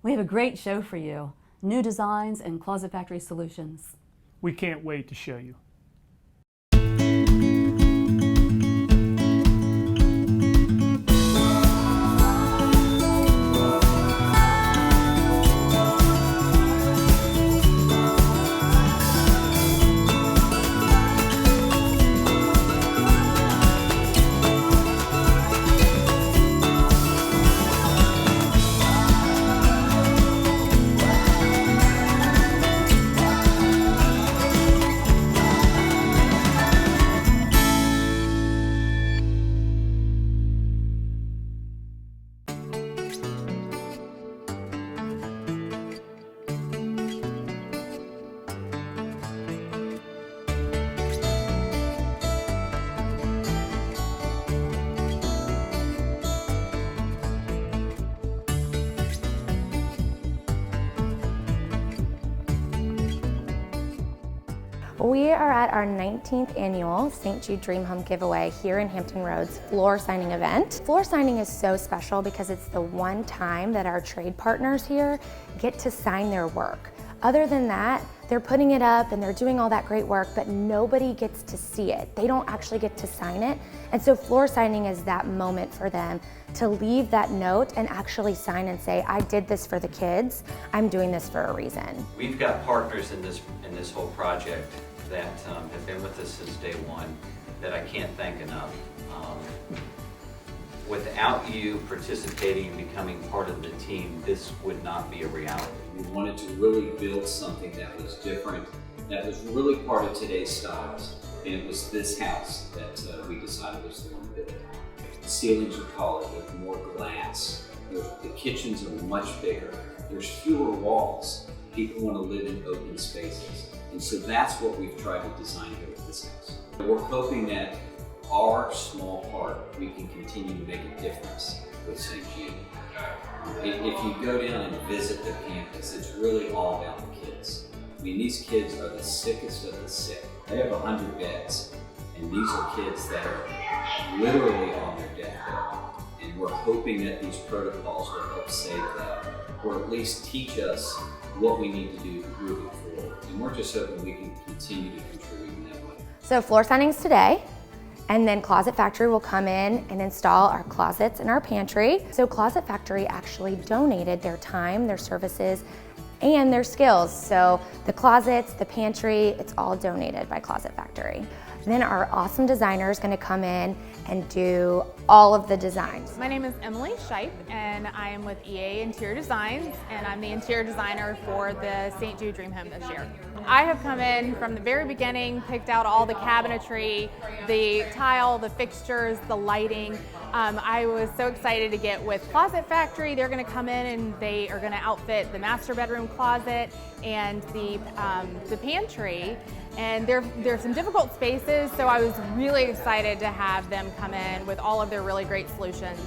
We have a great show for you. New designs and Closet Factory solutions. We can't wait to show you. We are at our 19th annual St. Jude Dream Home giveaway here in Hampton Roads floor signing event. Floor signing is so special because it's the one time that our trade partners here get to sign their work. Other than that, they're putting it up and they're doing all that great work, but nobody gets to see it. They don't actually get to sign it. And so floor signing is that moment for them to leave that note and actually sign and say, I did this for the kids. I'm doing this for a reason. We've got partners in this whole project that have been with us since day one that I can't thank enough. Without you participating and becoming part of the team, this would not be a reality. We wanted to really build something that was different, that was really part of today's styles. And it was this house that we decided was the one to build. The ceilings are taller, there's more glass, the kitchens are much bigger, there's fewer walls. People want to live in open spaces. And so that's what we've tried to design here with this house. We're hoping that our small part, we can continue to make a difference with St. Jude. If you go down and visit the campus, it's really all about the kids. I mean, these kids are the sickest of the sick. They have 100 beds, and these are kids that are literally on their deathbed. And we're hoping that these protocols will help save them, or at least teach us what we need to do to move it forward. And we're just hoping we can continue to contribute in that way. So floor signing's today, and then Closet Factory will come in and install our closets in our pantry. So Closet Factory actually donated their time, their services, and their skills. So the closets, the pantry, it's all donated by Closet Factory. And then our awesome designer is going to come in and do all of the designs. My name is Emily Shipe, and I am with EA Interior Designs, and I'm the interior designer for the St. Jude Dream Home this year. I have come in from the very beginning, picked out all the cabinetry, the tile, the fixtures, the lighting. I was so excited to get with Closet Factory. They're going to come in and they are going to outfit the master bedroom closet and the pantry. And there's some difficult spaces, so I was really excited to have them come in with all of their really great solutions.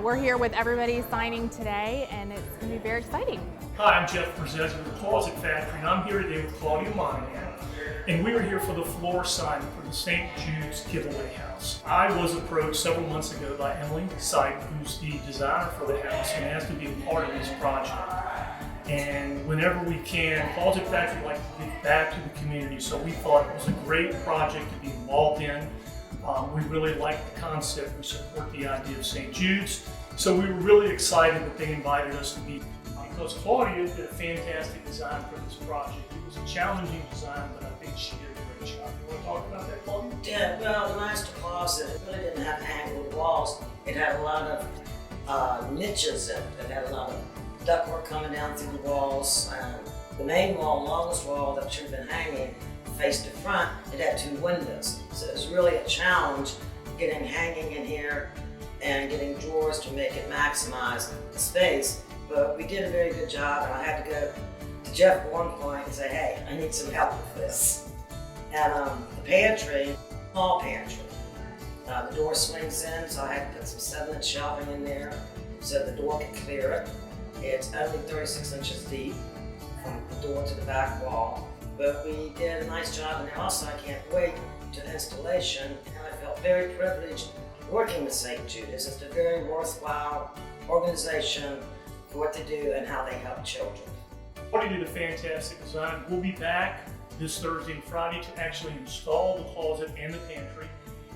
We're here with everybody signing today, and it's going to be very exciting. Hi, I'm Jeff Brzez with the Closet Factory, and I'm here today with Claudia Monahan. And we were here for the floor signing for the St. Jude's giveaway house. I was approached several months ago by Emily Shipe, who's the designer for the house, and asked to be a part of this project. And whenever we can, Closet Factory like to give back to the community, so we thought it was a great project to be involved in. We really liked the concept. We support the idea of St. Jude's, so we were really excited that they invited us to be. Because Claudia did a fantastic design for this project. It was a challenging design, but I think she did a great job. You want to talk about that, Claudia? Yeah, well, the master closet really didn't have angled walls. It had a lot of niches in it. It had a lot of ductwork coming down through the walls. The main wall, longest wall that should have been hanging, faced to front, it had 2 windows. So it was really a challenge getting hanging in here and getting drawers to make it maximize the space. But we did a very good job, and I had to go to Jeff at one point and say, hey, I need some help with this. And the pantry, small pantry. The door swings in, so I had to put some 7-inch shelving in there so the door could clear it. It's only 36 inches deep from the door to the back wall. But we did a nice job, and also I can't wait to installation. And I felt very privileged working with St. Jude. It's just a very worthwhile organization what to do and how they help children. Claudia did a fantastic design. We'll be back this Thursday and Friday to actually install the closet and the pantry.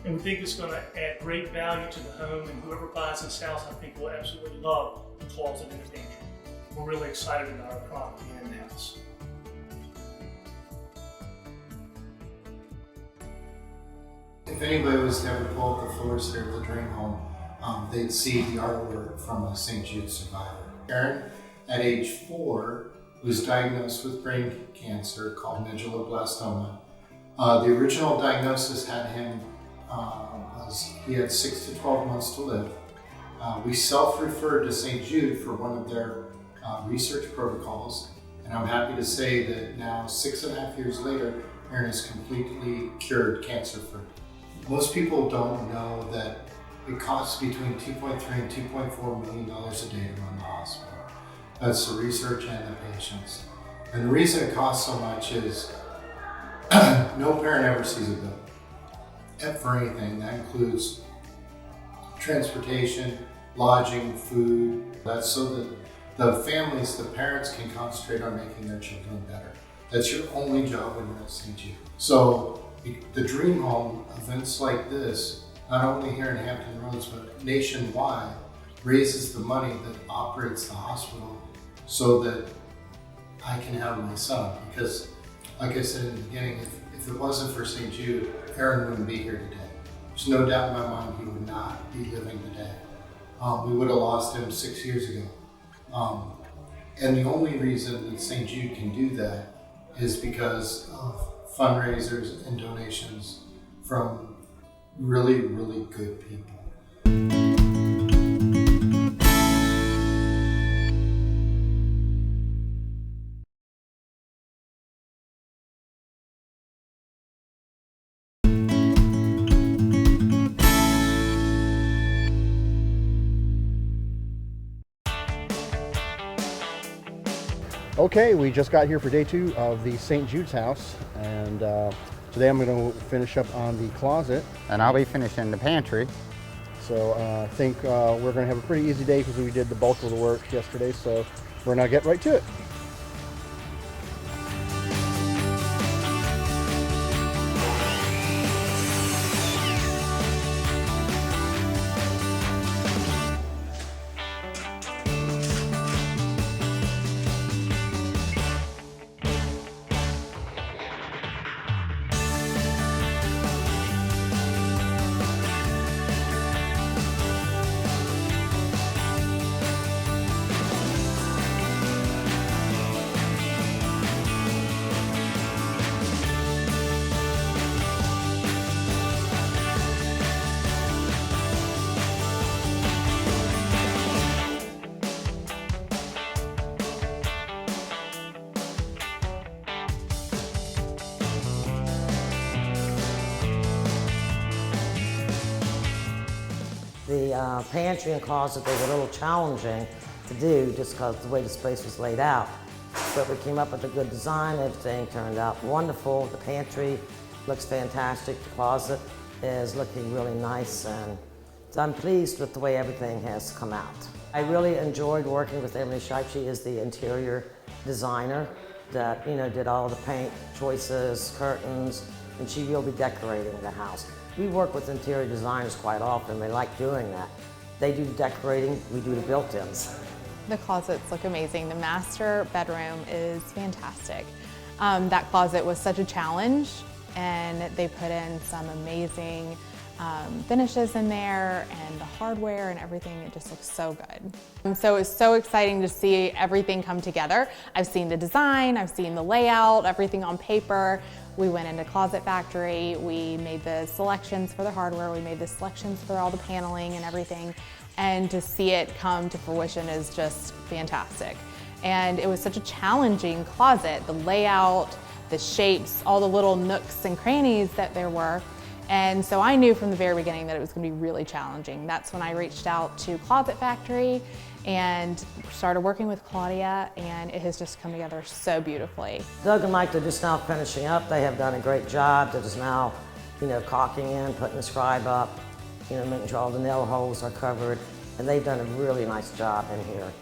And we think it's going to add great value to the home, and whoever buys this house, I think, will absolutely love the closet and the pantry. We're really excited about our property and the house. If anybody was to ever pull up the floors here at the Dream Home, they'd see the artwork from a St. Jude survivor. Aaron, at age 4, was diagnosed with brain cancer called medulloblastoma. The original diagnosis had him, he had 6 to 12 months to live. We self-referred to St. Jude for one of their research protocols, and I'm happy to say that now, 6.5 years later, Aaron is completely cured cancer-free. Most people don't know that it costs between $2.3 and $2.4 million a day to run the hospital. That's the research and the patients. And the reason it costs so much is no parent ever sees a bill for anything. That includes transportation, lodging, food. That's so that the families, the parents, can concentrate on making their children better. That's your only job when you're at St. Jude. So the Dream Home, events like this, not only here in Hampton Roads, but nationwide, raises the money that operates the hospital so that I can have my son. Because, like I said in the beginning, if it wasn't for St. Jude, Aaron wouldn't be here today. There's no doubt in my mind he would not be living today. We would have lost him 6 years ago. And the only reason that St. Jude can do that is because of fundraisers and donations from really, really good people. Okay, we just got here for day 2 of the St. Jude's house, and today I'm going to finish up on the closet. And I'll be finishing the pantry. So I think we're going to have a pretty easy day because we did the bulk of the work yesterday, so we're going to get right to it. The pantry and closet, they were a little challenging to do just because the way the space was laid out. But we came up with a good design, everything turned out wonderful. The pantry looks fantastic, the closet is looking really nice, and I'm pleased with the way everything has come out. I really enjoyed working with Emily Shipe. She is the interior designer that did all the paint choices, curtains, and she will be decorating the house. We work with interior designers quite often. They like doing that. They do the decorating, we do the built-ins. The closets look amazing. The master bedroom is fantastic. That closet was such a challenge, and they put in some amazing finishes in there, and the hardware and everything, it just looks so good. So it's so exciting to see everything come together. I've seen the design, I've seen the layout, everything on paper. We went into Closet Factory, we made the selections for the hardware, we made the selections for all the paneling and everything, and to see it come to fruition is just fantastic. And it was such a challenging closet, the layout, the shapes, all the little nooks and crannies that there were. And so I knew from the very beginning that it was going to be really challenging. That's when I reached out to Closet Factory and started working with Claudia, and it has just come together so beautifully. Doug and Mike are just now finishing up. They have done a great job. They're just now, caulking in, putting the scribe up, making sure all the nail holes are covered, and they've done a really nice job in here.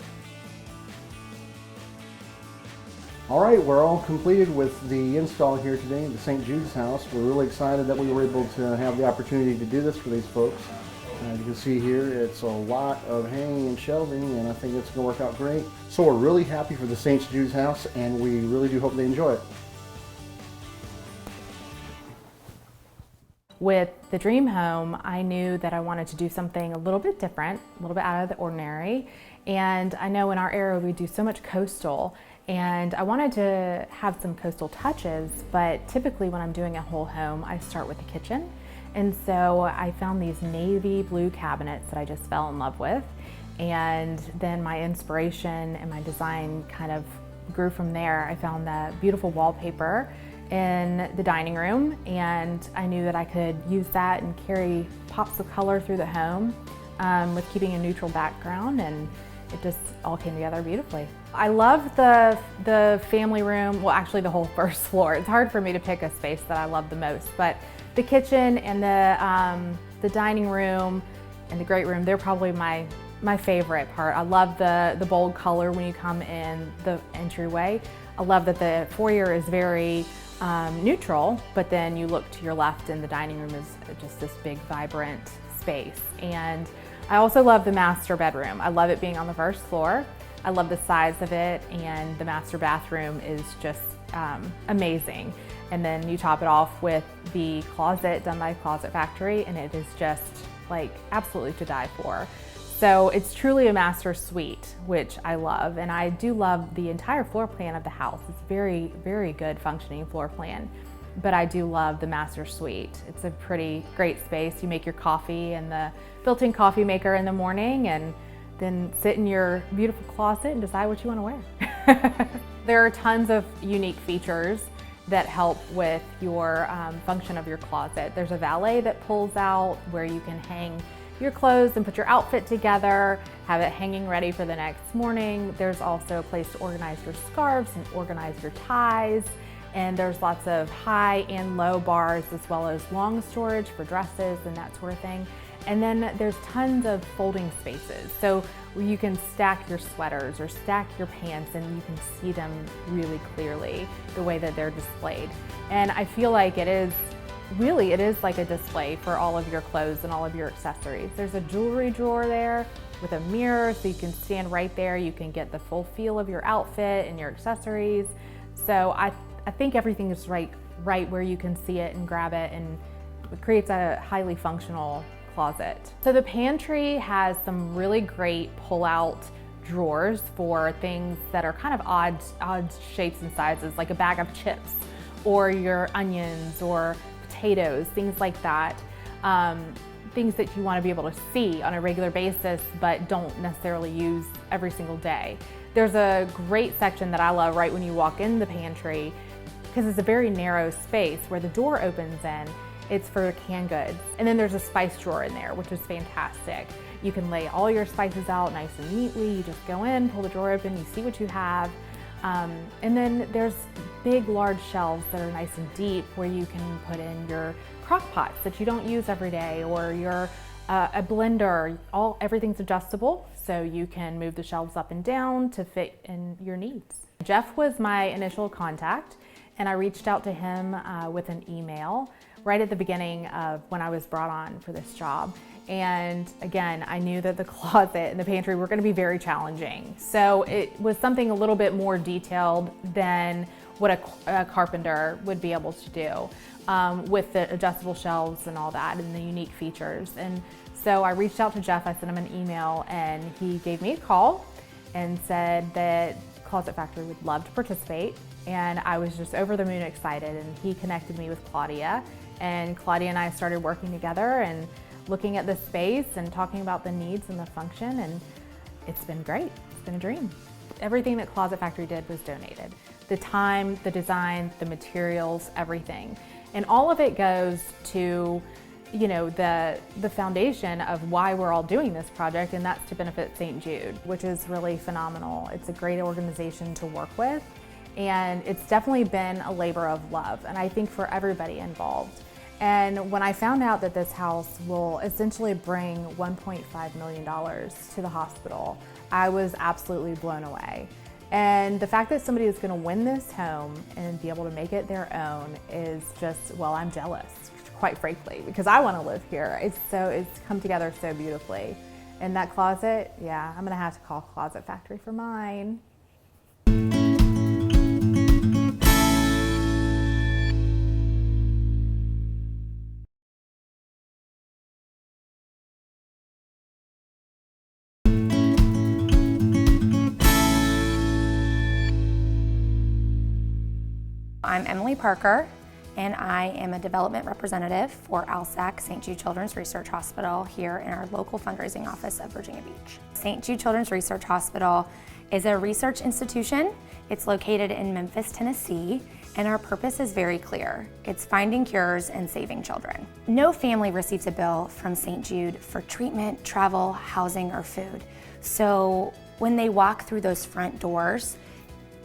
All right, we're all completed with the install here today at the St. Jude's house. We're really excited that we were able to have the opportunity to do this for these folks. As you can see here, it's a lot of hanging and shelving, and I think it's going to work out great. So we're really happy for the St. Jude's house, and we really do hope they enjoy it. With the dream home, I knew that I wanted to do something a little bit different, a little bit out of the ordinary. And I know in our area we do so much coastal, and I wanted to have some coastal touches, but typically when I'm doing a whole home, I start with the kitchen. And so I found these navy blue cabinets that I just fell in love with. And then my inspiration and my design kind of grew from there. I found that beautiful wallpaper in the dining room, and I knew that I could use that and carry pops of color through the home with keeping a neutral background, and it just all came together beautifully. I love the family room, well actually the whole first floor. It's hard for me to pick a space that I love the most, but the kitchen and the dining room and the great room, they're probably my favorite part. I love the bold color when you come in the entryway. I love that the foyer is very neutral, but then you look to your left and the dining room is just this big vibrant space. And I also love the master bedroom. I love it being on the first floor. I love the size of it, and the master bathroom is just amazing. And then you top it off with the closet done by Closet Factory, and it is just like absolutely to die for. So it's truly a master suite, which I love, and I do love the entire floor plan of the house. It's very, very good functioning floor plan, but I do love the master suite. It's a pretty great space. You make your coffee in the built-in coffee maker in the morning, and then sit in your beautiful closet and decide what you want to wear. There are tons of unique features that help with your function of your closet. There's a valet that pulls out where you can hang your clothes and put your outfit together, have it hanging ready for the next morning. There's also a place to organize your scarves and organize your ties. And there's lots of high and low bars, as well as long storage for dresses and that sort of thing. And then there's tons of folding spaces. So you can stack your sweaters or stack your pants, and you can see them really clearly the way that they're displayed. And I feel like it is like a display for all of your clothes and all of your accessories. There's a jewelry drawer there with a mirror, so you can stand right there. You can get the full feel of your outfit and your accessories. So I think everything is right where you can see it and grab it, and it creates a highly functional closet. So the pantry has some really great pull-out drawers for things that are kind of odd shapes and sizes, like a bag of chips or your onions or potatoes, things like that. Things that you want to be able to see on a regular basis but don't necessarily use every single day. There's a great section that I love right when you walk in the pantry, because it's a very narrow space where the door opens in. It's for canned goods. And then there's a spice drawer in there, which is fantastic. You can lay all your spices out nice and neatly. You just go in, pull the drawer open, you see what you have. And then there's big, large shelves that are nice and deep where you can put in your crock pots that you don't use every day, or your a blender. Everything's adjustable, so you can move the shelves up and down to fit in your needs. Jeff was my initial contact, and I reached out to him with an email right at the beginning of when I was brought on for this job. And again, I knew that the closet and the pantry were going to be very challenging. So it was something a little bit more detailed than what a carpenter would be able to do with the adjustable shelves and all that and the unique features. And so I reached out to Jeff, I sent him an email, and he gave me a call and said that Closet Factory would love to participate. And I was just over the moon excited, and he connected me with Claudia, and Claudia and I started working together and looking at the space and talking about the needs and the function, and it's been great. It's been a dream. Everything that Closet Factory did was donated. The time, the design, the materials, everything. And all of it goes to, you know, the foundation of why we're all doing this project, and that's to benefit St. Jude, which is really phenomenal. It's a great organization to work with, and it's definitely been a labor of love, and I think for everybody involved. And when I found out that this house will essentially bring $1.5 million to the hospital, I was absolutely blown away. And the fact that somebody is going to win this home and be able to make it their own is just, well, I'm jealous, quite frankly, because I want to live here. It's come together so beautifully. And that closet, yeah, I'm going to have to call Closet Factory for mine. I'm Emily Parker, and I am a development representative for ALSAC St. Jude Children's Research Hospital here in our local fundraising office of Virginia Beach. St. Jude Children's Research Hospital is a research institution. It's located in Memphis, Tennessee, and our purpose is very clear. It's finding cures and saving children. No family receives a bill from St. Jude for treatment, travel, housing, or food. So when they walk through those front doors,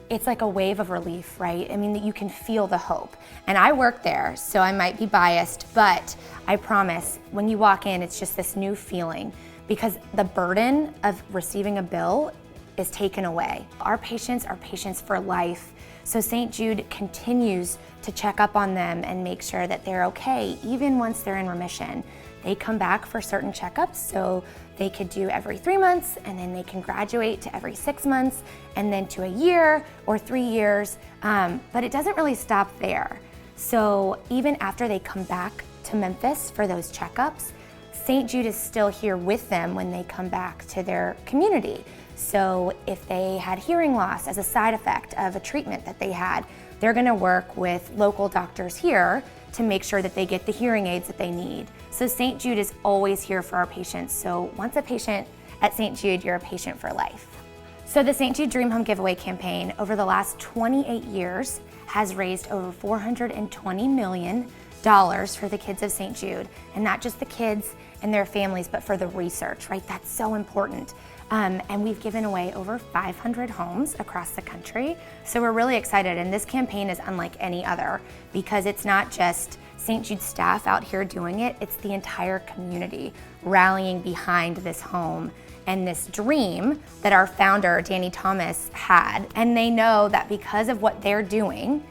it's like a wave of relief, right? I mean, that you can feel the hope. And I work there, so I might be biased, but I promise when you walk in, it's just this new feeling because the burden of receiving a bill is taken away. Our patients are patients for life. So St. Jude continues to check up on them and make sure that they're okay, even once they're in remission. They come back for certain checkups, so they could do every 3 months, and then they can graduate to every 6 months, and then to a year or 3 years, but it doesn't really stop there. So even after they come back to Memphis for those checkups, St. Jude is still here with them when they come back to their community. So if they had hearing loss as a side effect of a treatment that they had, they're gonna work with local doctors here to make sure that they get the hearing aids that they need. So St. Jude is always here for our patients. So once a patient at St. Jude, you're a patient for life. So the St. Jude Dream Home Giveaway campaign over the last 28 years has raised over $420 million for the kids of St. Jude, and not just the kids and their families, but for the research, right? That's so important. And we've given away over 500 homes across the country. So we're really excited, and this campaign is unlike any other because it's not just St. Jude staff out here doing it, it's the entire community rallying behind this home and this dream that our founder, Danny Thomas, had. And they know that because of what they're doing,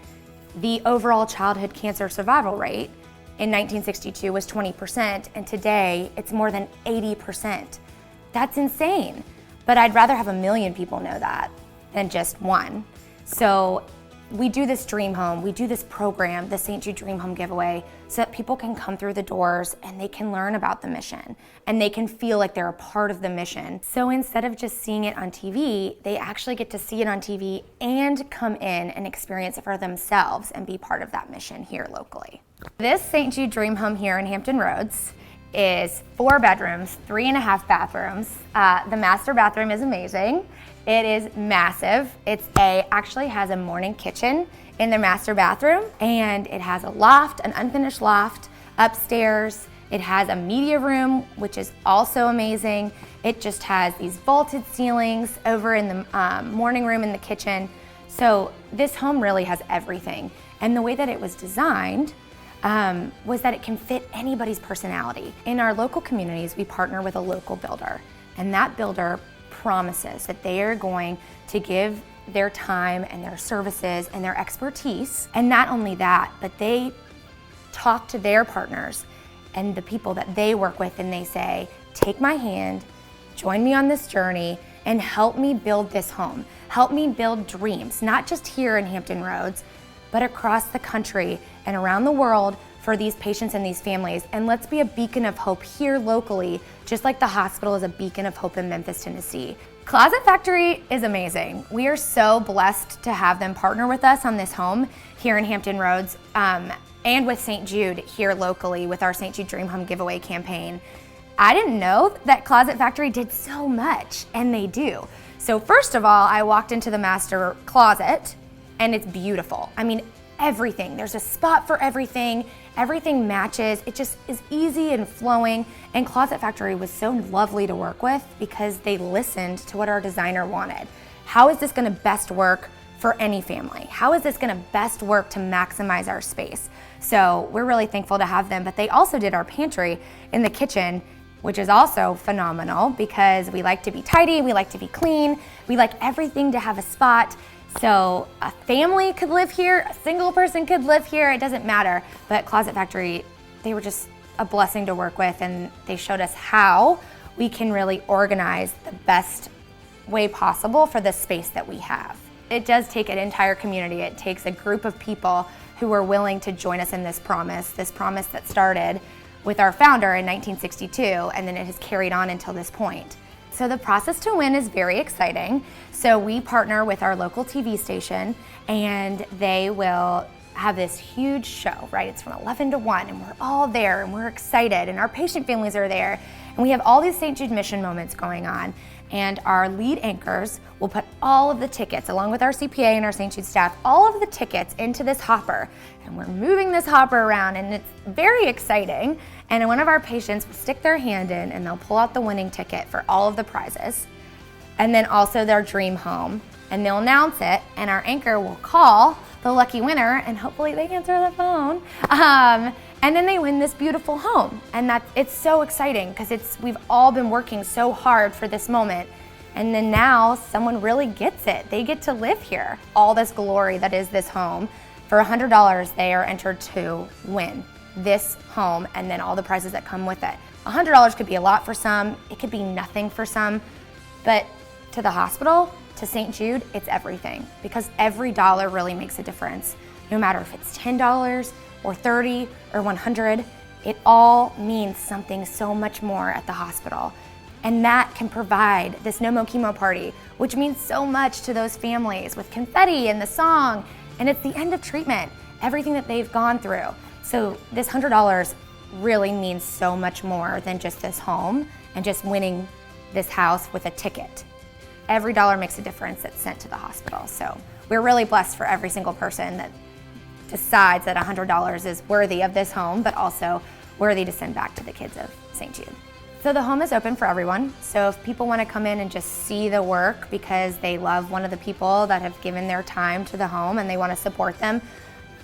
the overall childhood cancer survival rate in 1962 was 20%, and today it's more than 80%. That's insane. But I'd rather have 1 million people know that than just one. So we do this dream home, we do this program, the St. Jude Dream Home Giveaway, so that people can come through the doors and they can learn about the mission and they can feel like they're a part of the mission. So instead of just seeing it on TV, they actually get to see it on TV and come in and experience it for themselves and be part of that mission here locally. This St. Jude Dream Home here in Hampton Roads is 4 bedrooms, 3.5 bathrooms. The master bathroom is amazing. It is massive. Actually has a morning kitchen in the master bathroom, and it has a loft, an unfinished loft upstairs. It has a media room, which is also amazing. It just has these vaulted ceilings over in the morning room in the kitchen. So this home really has everything. And the way that it was designed was that it can fit anybody's personality. In our local communities, we partner with a local builder, and that builder promises that they are going to give their time and their services and their expertise. And not only that, but they talk to their partners and the people that they work with, and they say, take my hand, join me on this journey, and help me build this home. Help me build dreams, not just here in Hampton Roads, but across the country and around the world for these patients and these families. And let's be a beacon of hope here locally, just like the hospital is a beacon of hope in Memphis, Tennessee. Closet Factory is amazing. We are so blessed to have them partner with us on this home here in Hampton Roads, and with St. Jude here locally with our St. Jude Dream Home Giveaway campaign. I didn't know that Closet Factory did so much, and they do. So first of all, I walked into the master closet, and it's beautiful. I mean, everything. There's a spot for everything. Everything matches. It just is easy and flowing. And Closet Factory was so lovely to work with because they listened to what our designer wanted. How is this gonna best work for any family? How is this gonna best work to maximize our space? So we're really thankful to have them, but they also did our pantry in the kitchen. which is also phenomenal because we like to be tidy, we like to be clean, we like everything to have a spot. So a family could live here, a single person could live here, it doesn't matter. But Closet Factory, they were just a blessing to work with, and they showed us how we can really organize the best way possible for the space that we have. It does take an entire community. It takes a group of people who are willing to join us in this promise that started with our founder in 1962, and then it has carried on until this point. So the process to win is very exciting. So we partner with our local TV station, and they will have this huge show, right? It's from 11 to 1, and we're all there, and we're excited, and our patient families are there, and we have all these St. Jude mission moments going on. And our lead anchors will put all of the tickets, along with our CPA and our St. Jude staff, all of the tickets into this hopper. And we're moving this hopper around, and it's very exciting. And one of our patients will stick their hand in, and they'll pull out the winning ticket for all of the prizes. And then also their dream home. And they'll announce it, and our anchor will call the lucky winner, and hopefully they answer the phone. And then they win this beautiful home. And it's so exciting because we've all been working so hard for this moment. And then now someone really gets it. They get to live here. All this glory that is this home. For $100, they are entered to win this home and then all the prizes that come with it. $100 could be a lot for some. It could be nothing for some. But to the hospital, to St. Jude, it's everything, because every dollar really makes a difference. No matter if it's $10 or $30 or $100, it all means something so much more at the hospital. And that can provide this No Mo Chemo party, which means so much to those families with confetti and the song, and it's the end of treatment, everything that they've gone through. So this $100 really means so much more than just this home and just winning this house with a ticket. Every dollar makes a difference that's sent to the hospital. So we're really blessed for every single person that decides that $100 is worthy of this home, but also worthy to send back to the kids of St. Jude. So the home is open for everyone. So if people want to come in and just see the work because they love one of the people that have given their time to the home and they want to support them,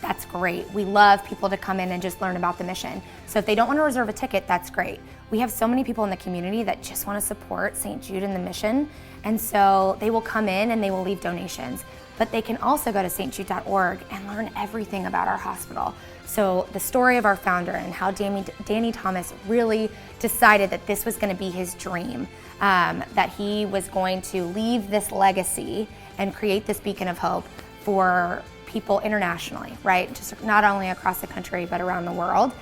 that's great. We love people to come in and just learn about the mission. So if they don't want to reserve a ticket, that's great. We have so many people in the community that just want to support St. Jude and the mission, and so they will come in and they will leave donations. But they can also go to stjude.org and learn everything about our hospital. So the story of our founder and how Danny Thomas really decided that this was going to be his dream, that he was going to leave this legacy and create this beacon of hope for people internationally, right? Just not only across the country, but around the world.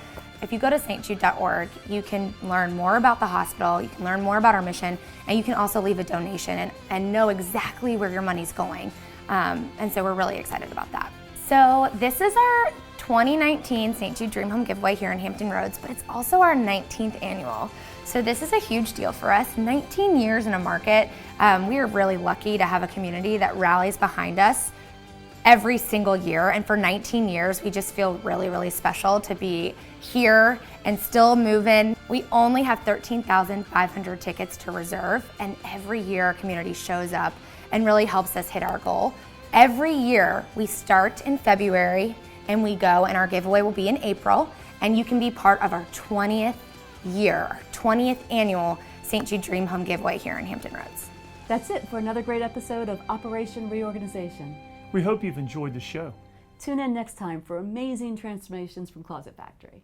If you go to stjude.org, you can learn more about the hospital, you can learn more about our mission, and you can also leave a donation and know exactly where your money's going. And so we're really excited about that. So this is our 2019 St. Jude Dream Home giveaway here in Hampton Roads, but it's also our 19th annual. So this is a huge deal for us. 19 years in a market. We are really lucky to have a community that rallies behind us every single year, and for 19 years we just feel really, really special to be here and still moving. We only have 13,500 tickets to reserve, and every year our community shows up and really helps us hit our goal. Every year we start in February and we go, and our giveaway will be in April, and you can be part of our 20th annual St. Jude Dream Home giveaway here in Hampton Roads. That's it for another great episode of Operation Reorganization. We hope you've enjoyed the show. Tune in next time for amazing transformations from Closet Factory.